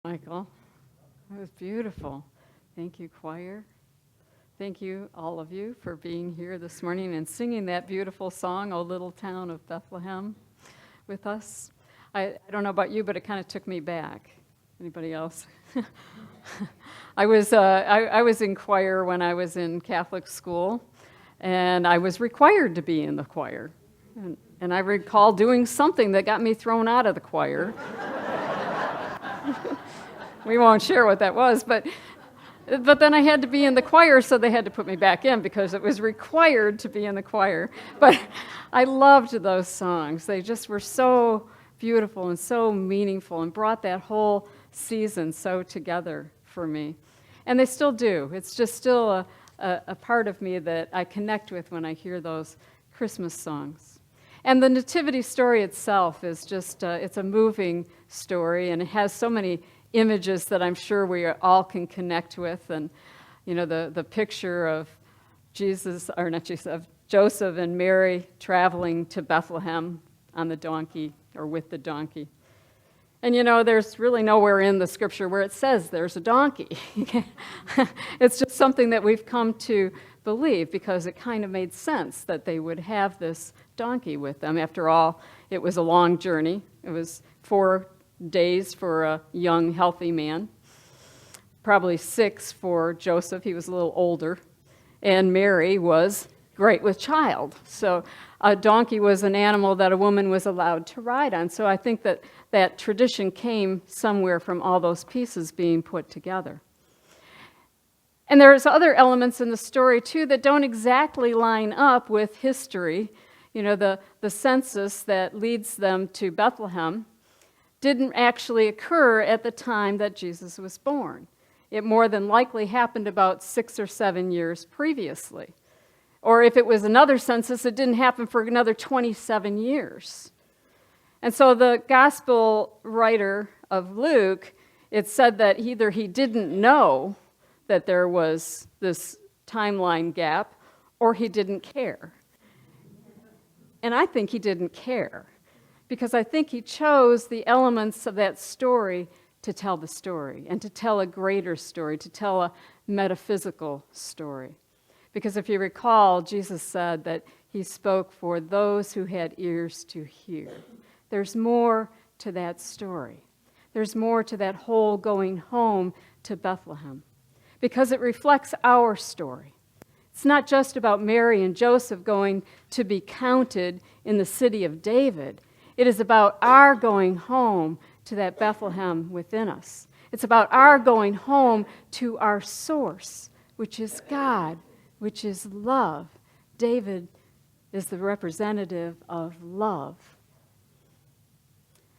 Michael. That was beautiful. Thank you, choir. Thank you, all of you, for being here this morning and singing that beautiful song, O Little Town of Bethlehem, with us. I don't know about you, but it kind of took me back. Anybody else? I was in choir when I was in Catholic school, and I was required to be in the choir. And I recall doing something that got me thrown out of the choir. We won't share what that was, but then I had to be in the choir, so they had to put me back in because it was required to be in the choir. But I loved those songs. They just were so beautiful and so meaningful and brought that whole season so together for me. And they still do. It's just still a part of me that I connect with when I hear those Christmas songs. And the nativity story itself is just, it's a moving story, and it has so many images that I'm sure we all can connect with. And, you know, the picture of of Joseph and Mary traveling to Bethlehem on the donkey or with the donkey. And, you know, there's really nowhere in the scripture where it says there's a donkey. It's just something that we've come to believe because it kind of made sense that they would have this donkey with them. After all, it was a long journey. It was 4 days for a young, healthy man. Probably 6 for Joseph. He was a little older. And Mary was great with child. So a donkey was an animal that a woman was allowed to ride on. So I think that that tradition came somewhere from all those pieces being put together. And there's other elements in the story, too, that don't exactly line up with history. You know, the census that leads them to Bethlehem didn't actually occur at the time that Jesus was born. It more than likely happened about 6 or 7 years previously. Or if it was another census, it didn't happen for another 27 years. And so the gospel writer of Luke, it said that either he didn't know that there was this timeline gap, or he didn't care. And I think he didn't care, because I think he chose the elements of that story to tell the story, and to tell a greater story, to tell a metaphysical story. Because if you recall, Jesus said that he spoke for those who had ears to hear. There's more to that story. There's more to that whole going home to Bethlehem, because it reflects our story. It's not just about Mary and Joseph going to be counted in the city of David. It is about our going home to that Bethlehem within us. It's about our going home to our source, which is God, which is love. David is the representative of love.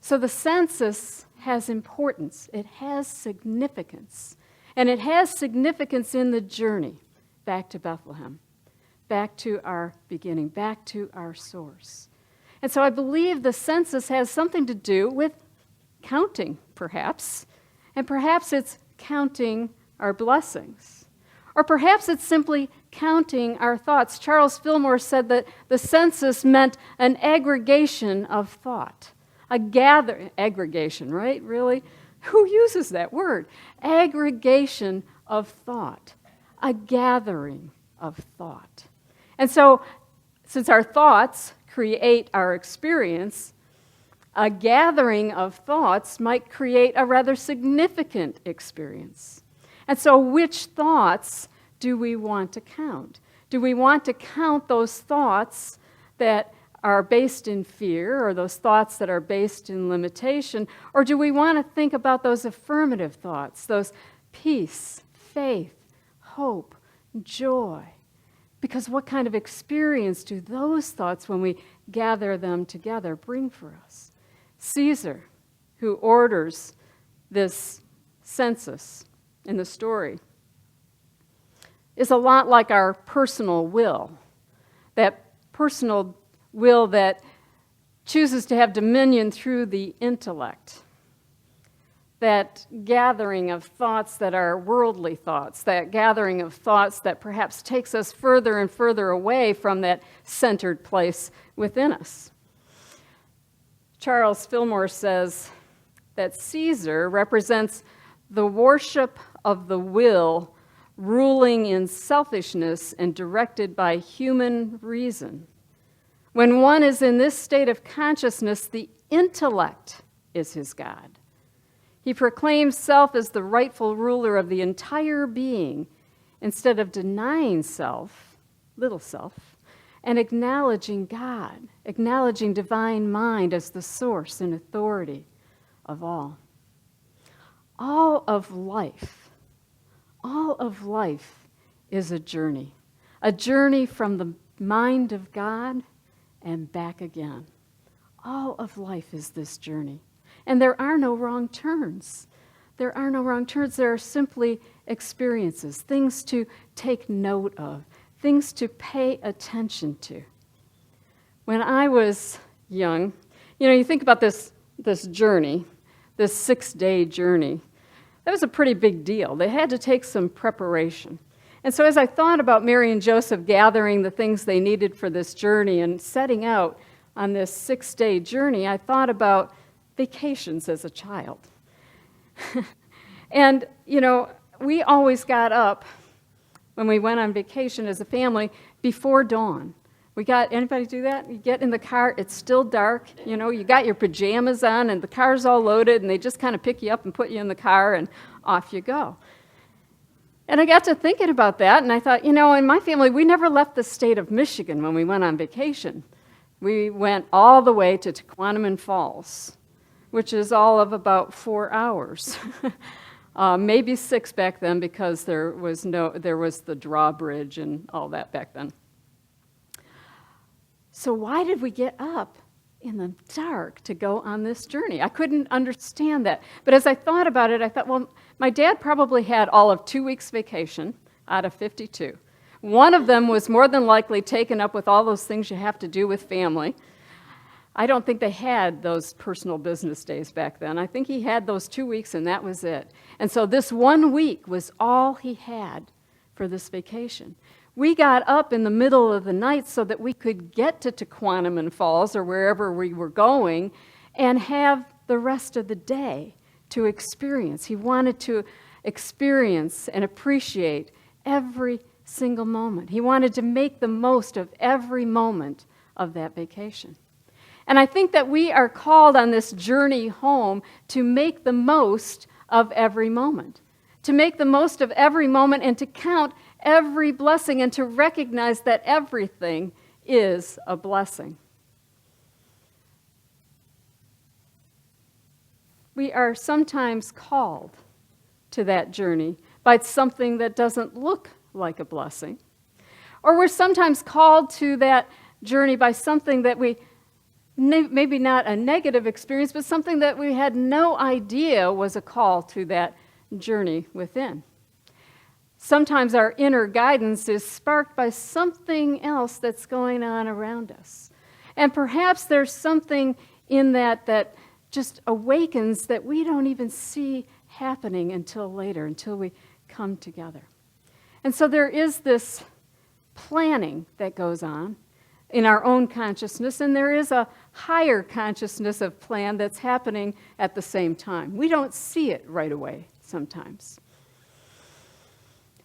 So the census has importance. It has significance. And it has significance in the journey back to Bethlehem, back to our beginning, back to our source. And so I believe the census has something to do with counting, perhaps. And perhaps it's counting our blessings. Or perhaps it's simply counting our thoughts. Charles Fillmore said that the census meant an aggregation of thought. Aggregation, right? Really? Who uses that word? Aggregation of thought. A gathering of thought. And so, since our thoughts create our experience, a gathering of thoughts might create a rather significant experience. And so which thoughts do we want to count? Do we want to count those thoughts that are based in fear, or those thoughts that are based in limitation? Or do we want to think about those affirmative thoughts, those peace, faith, hope, joy? Because what kind of experience do those thoughts, when we gather them together, bring for us? Caesar, who orders this census in the story, is a lot like our personal will. That personal will that chooses to have dominion through the intellect. That gathering of thoughts that are worldly thoughts, that gathering of thoughts that perhaps takes us further and further away from that centered place within us. Charles Fillmore says that Caesar represents the worship of the will ruling in selfishness and directed by human reason. When one is in this state of consciousness, the intellect is his God. He proclaims self as the rightful ruler of the entire being instead of denying self, little self, and acknowledging God, acknowledging divine mind as the source and authority of all. All of life is a journey from the mind of God and back again. All of life is this journey. And there are no wrong turns. There are simply experiences, things to take note of, things to pay attention to. When I was young, you think about this journey, this 6-day journey. That was a pretty big deal. They had to take some preparation. And so as I thought about Mary and Joseph gathering the things they needed for this journey and setting out on this 6-day journey, I thought about vacations as a child. And, we always got up when we went on vacation as a family before dawn. Anybody do that? You get in the car, it's still dark, you got your pajamas on and the car's all loaded and they just kind of pick you up and put you in the car and off you go. And I got to thinking about that and I thought, in my family, we never left the state of Michigan when we went on vacation. We went all the way to Tequanimon Falls, which is all of about 4 hours. Maybe 6 back then because there was the drawbridge and all that back then. So why did we get up in the dark to go on this journey? I couldn't understand that. But as I thought about it, I thought, well, my dad probably had all of 2 weeks vacation out of 52. One of them was more than likely taken up with all those things you have to do with family. I don't think they had those personal business days back then. I think he had those 2 weeks and that was it. And so this 1 week was all he had for this vacation. We got up in the middle of the night so that we could get to Tequanimon Falls or wherever we were going and have the rest of the day to experience. He wanted to experience and appreciate every single moment. He wanted to make the most of every moment of that vacation. And I think that we are called on this journey home to make the most of every moment. To make the most of every moment and to count every blessing and to recognize that everything is a blessing. We are sometimes called to that journey by something that doesn't look like a blessing. Or we're sometimes called to that journey by something that we, maybe not a negative experience, but something that we had no idea was a call to that journey within. Sometimes our inner guidance is sparked by something else that's going on around us. And perhaps there's something in that just awakens that we don't even see happening until later, until we come together. And so there is this planning that goes on in our own consciousness, and there is a higher consciousness of plan that's happening at the same time. We don't see it right away sometimes.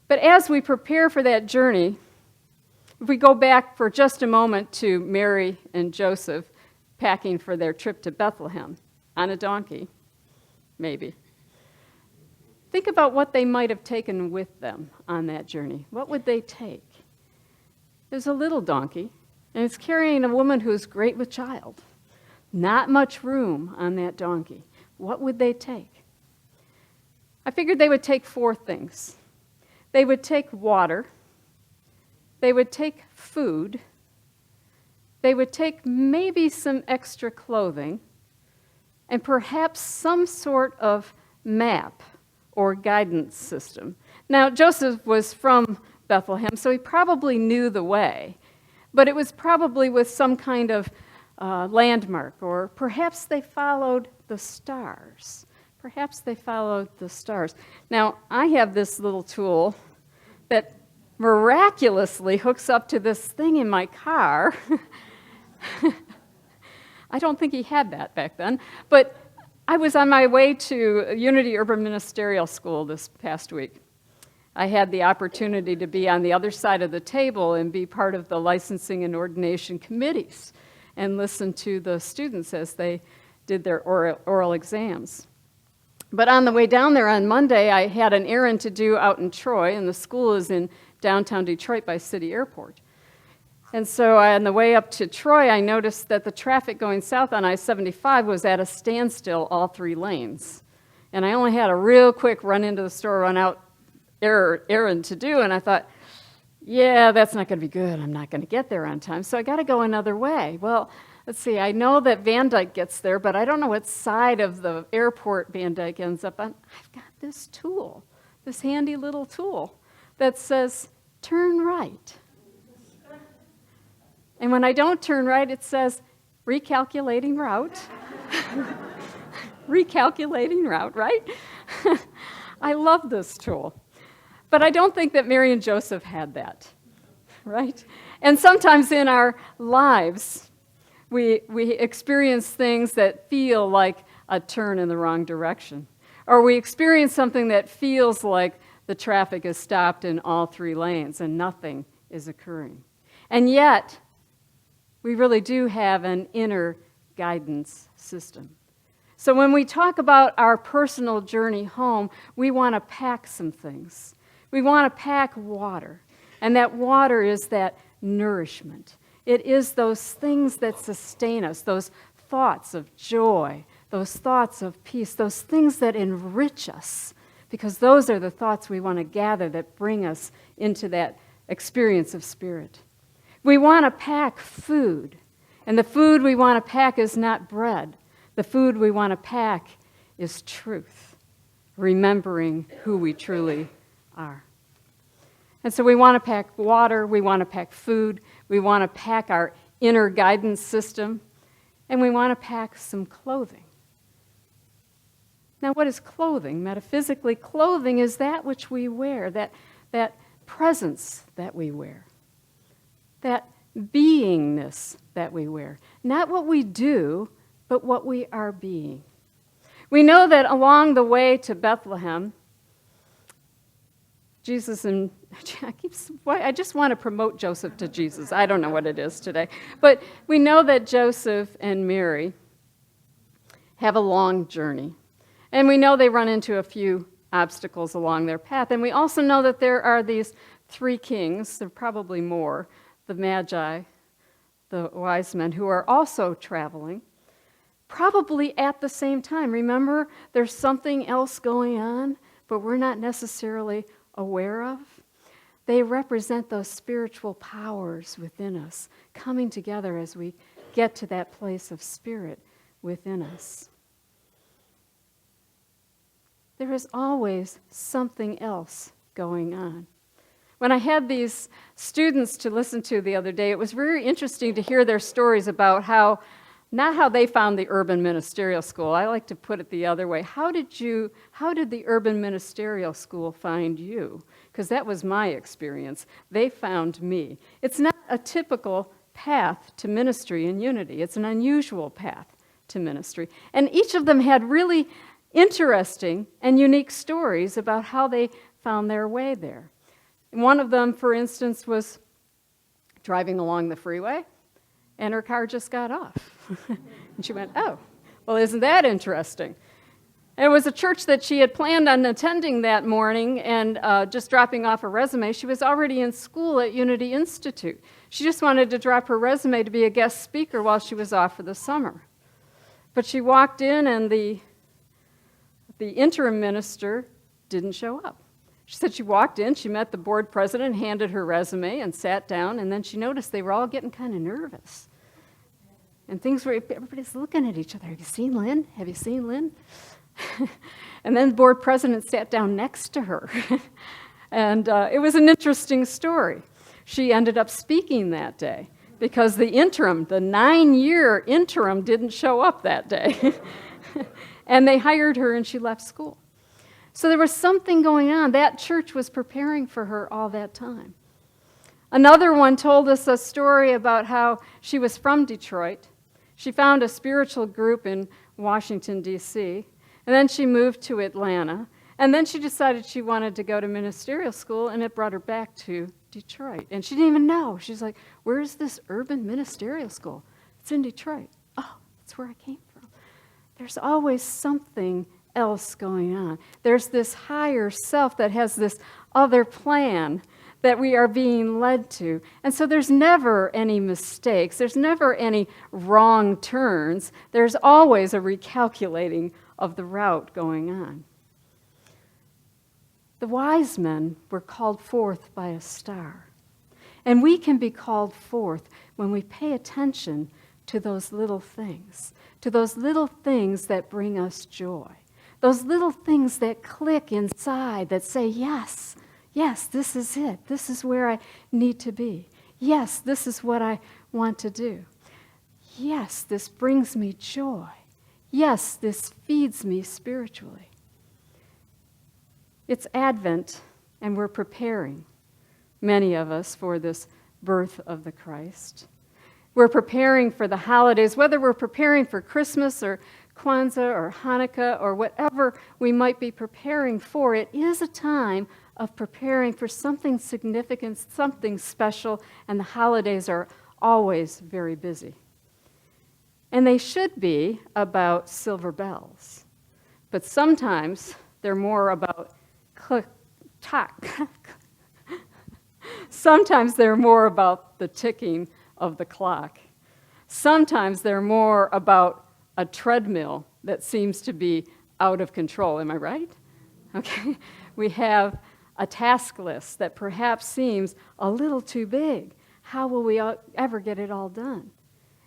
But as we prepare for that journey, if we go back for just a moment to Mary and Joseph packing for their trip to Bethlehem on a donkey, maybe. Think about what they might have taken with them on that journey. What would they take? There's a little donkey, and it's carrying a woman who's great with child. Not much room on that donkey. What would they take? I figured they would take 4 things. They would take water, they would take food, they would take maybe some extra clothing, and perhaps some sort of map or guidance system. Now, Joseph was from Bethlehem, so he probably knew the way, but it was probably with some kind of landmark, or perhaps they followed the stars. Perhaps they followed the stars. Now, I have this little tool that miraculously hooks up to this thing in my car. I don't think he had that back then, but I was on my way to Unity Urban Ministerial School this past week. I had the opportunity to be on the other side of the table and be part of the licensing and ordination committees and listen to the students as they did their oral exams. But on the way down there on Monday, I had an errand to do out in Troy, and the school is in downtown Detroit by City Airport. And so on the way up to Troy, I noticed that the traffic going south on I-75 was at a standstill all 3 lanes. And I only had a real quick run into the store, run out errand to do, and I thought, yeah, that's not going to be good. I'm not going to get there on time, so I got to go another way. Well, let's see, I know that Van Dyke gets there, but I don't know what side of the airport Van Dyke ends up on. I've got this tool, this handy little tool that says, turn right. And when I don't turn right, it says, recalculating route. Recalculating route, right? I love this tool. But I don't think that Mary and Joseph had that, right? And sometimes in our lives, we experience things that feel like a turn in the wrong direction. Or we experience something that feels like the traffic is stopped in all 3 lanes and nothing is occurring. And yet, we really do have an inner guidance system. So when we talk about our personal journey home, we want to pack some things. We want to pack water, and that water is that nourishment. It is those things that sustain us, those thoughts of joy, those thoughts of peace, those things that enrich us, because those are the thoughts we want to gather that bring us into that experience of spirit. We want to pack food, and the food we want to pack is not bread. The food we want to pack is truth, remembering who we truly are. And so we want to pack water, we want to pack food, we want to pack our inner guidance system, and we want to pack some clothing. Now, what is clothing? Metaphysically, clothing is that which we wear, that presence that we wear, that beingness that we wear. Not what we do, but what we are being. We know that along the way to Bethlehem, Jesus and I just want to promote Joseph to Jesus. I don't know what it is today. But we know that Joseph and Mary have a long journey. And we know they run into a few obstacles along their path. And we also know that there are these 3 kings, there are probably more, the Magi, the wise men, who are also traveling, probably at the same time. Remember, there's something else going on, but we're not necessarily aware of. They represent those spiritual powers within us, coming together as we get to that place of spirit within us. There is always something else going on. When I had these students to listen to the other day, it was very interesting to hear their stories about not how they found the Urban Ministerial School. I like to put it the other way. How did the Urban Ministerial School find you? Because that was my experience. They found me. It's not a typical path to ministry and unity. It's an unusual path to ministry. And each of them had really interesting and unique stories about how they found their way there. And one of them, for instance, was driving along the freeway, and her car just got off. And she went, oh, well, isn't that interesting? And it was a church that she had planned on attending that morning and just dropping off a resume. She was already in school at Unity Institute. She just wanted to drop her resume to be a guest speaker while she was off for the summer. But she walked in, and the interim minister didn't show up. She said she walked in, she met the board president, handed her resume, and sat down, and then she noticed they were all getting kind of nervous. And everybody's looking at each other. Have you seen Lynn? Have you seen Lynn? And then the board president sat down next to her. And it was an interesting story. She ended up speaking that day because the 9-year interim didn't show up that day. And they hired her, and she left school. So there was something going on. That church was preparing for her all that time. Another one told us a story about how she was from Detroit. She found a spiritual group in Washington, D.C., and then she moved to Atlanta, and then she decided she wanted to go to ministerial school, and it brought her back to Detroit. And she didn't even know. She's like, where's this urban ministerial school? It's in Detroit. Oh, that's where I came from. There's always something else going on. There's this higher self that has this other plan that we are being led to. And so there's never any mistakes. There's never any wrong turns. There's always a recalculating of the route going on. The wise men were called forth by a star. And we can be called forth when we pay attention to those little things that bring us joy, those little things that click inside that say, yes, this is it. This is where I need to be. Yes, this is what I want to do. Yes, this brings me joy. Yes, this feeds me spiritually. It's Advent, and we're preparing, many of us, for this birth of the Christ. We're preparing for the holidays, whether we're preparing for Christmas or Kwanzaa or Hanukkah or whatever we might be preparing for. It is a time of preparing for something significant, something special, and the holidays are always very busy. And they should be about silver bells, but sometimes they're more about click, tock. Sometimes they're more about the ticking of the clock. Sometimes they're more about a treadmill that seems to be out of control. Am I right? Okay. We have a task list that perhaps seems a little too big. How will we ever get it all done?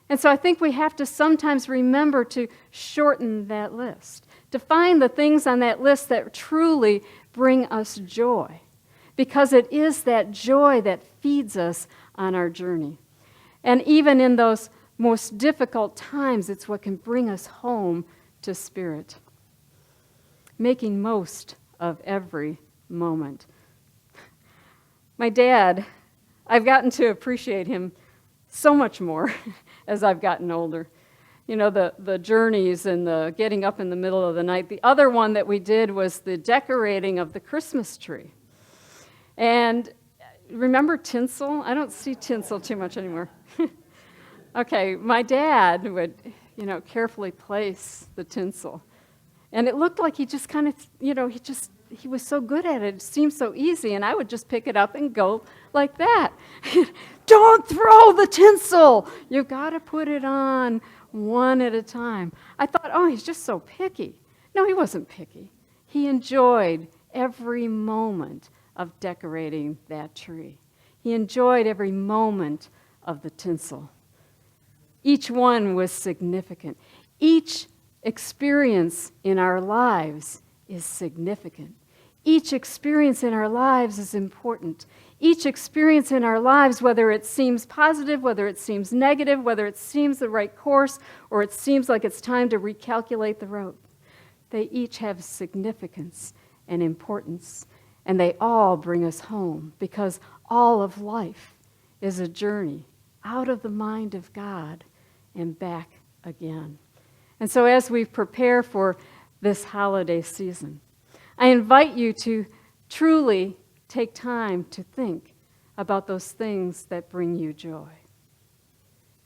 And so I think we have to sometimes remember to shorten that list, to find the things on that list that truly bring us joy, because it is that joy that feeds us on our journey. And even in those most difficult times, it's what can bring us home to spirit. Making most of every moment. My dad, I've gotten to appreciate him so much more as I've gotten older. You know, the journeys and the getting up in the middle of the night. The other one that we did was the decorating of the Christmas tree. And remember tinsel? I don't see tinsel too much anymore. Okay, my dad would, carefully place the tinsel. And it looked like he just kind of, he was so good at it. It seemed so easy. And I would just pick it up and go like that. Don't throw the tinsel. You've got to put it on one at a time. I thought, oh, he's just so picky. No, he wasn't picky. He enjoyed every moment of decorating that tree. He enjoyed every moment of the tinsel. Each one was significant. Each experience in our lives is significant. Each experience in our lives is important. Each experience in our lives, whether it seems positive, whether it seems negative, whether it seems the right course, or it seems like it's time to recalculate the road, they each have significance and importance, and they all bring us home, because all of life is a journey out of the mind of God and back again. And so as we prepare for this holiday season, I invite you to truly take time to think about those things that bring you joy.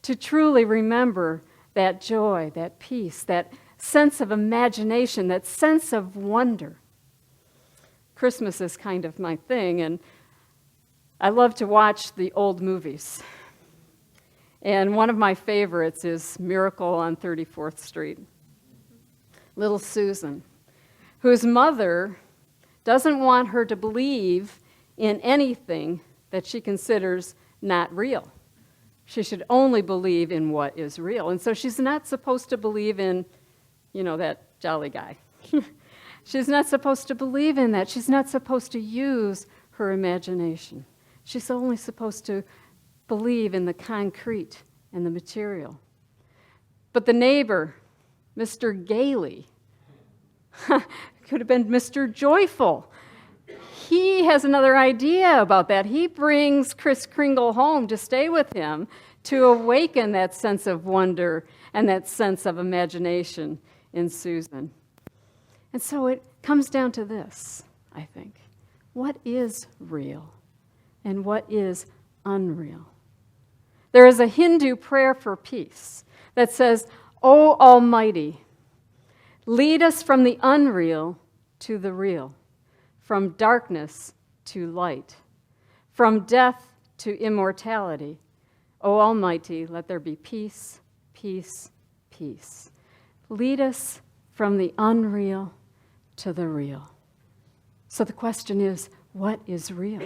To truly remember that joy, that peace, that sense of imagination, that sense of wonder. Christmas is kind of my thing, and I love to watch the old movies. And one of my favorites is Miracle on 34th Street. Little Susan, whose mother doesn't want her to believe in anything that she considers not real. She should only believe in what is real. And so she's not supposed to believe in, that jolly guy. She's not supposed to believe in that. She's not supposed to use her imagination. She's only supposed to believe in the concrete and the material. But the neighbor, Mr. Gailey, could have been Mr. Joyful. He has another idea about that. He brings Kris Kringle home to stay with him to awaken that sense of wonder and that sense of imagination in Susan. And so it comes down to this, I think. What is real and what is unreal? There is a Hindu prayer for peace that says, "O Almighty, lead us from the unreal to the real, from darkness to light, from death to immortality. O Almighty, let there be peace, peace, peace. Lead us from the unreal to the real." So the question is, what is real?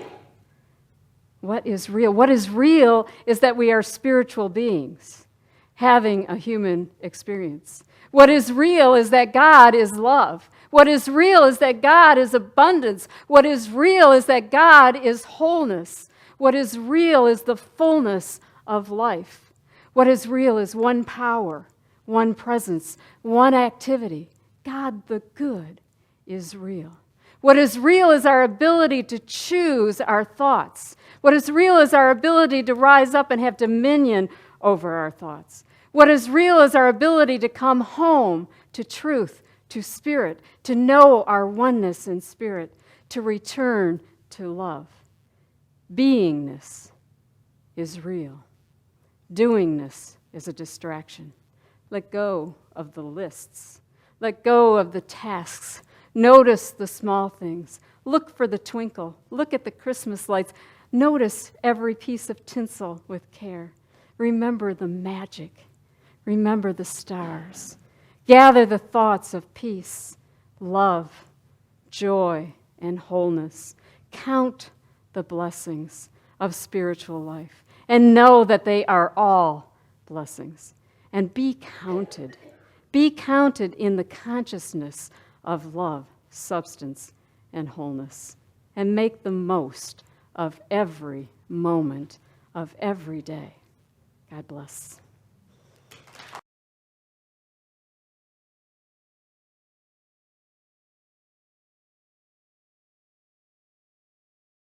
What is real? What is real is that we are spiritual beings having a human experience. What is real is that God is love. What is real is that God is abundance. What is real is that God is wholeness. What is real is the fullness of life. What is real is one power, one presence, one activity. God the good is real. What is real is our ability to choose our thoughts. What is real is our ability to rise up and have dominion over our thoughts. What is real is our ability to come home to truth, to spirit, to know our oneness in spirit, to return to love. Beingness is real. Doingness is a distraction. Let go of the lists. Let go of the tasks. Notice the small things. Look for the twinkle. Look at the Christmas lights. Notice every piece of tinsel with care. Remember the magic. Remember the stars. Gather the thoughts of peace, love, joy, and wholeness. Count the blessings of spiritual life and know that they are all blessings. And be counted. Be counted in the consciousness of love, substance, and wholeness. And make the most of every moment of every day. God bless.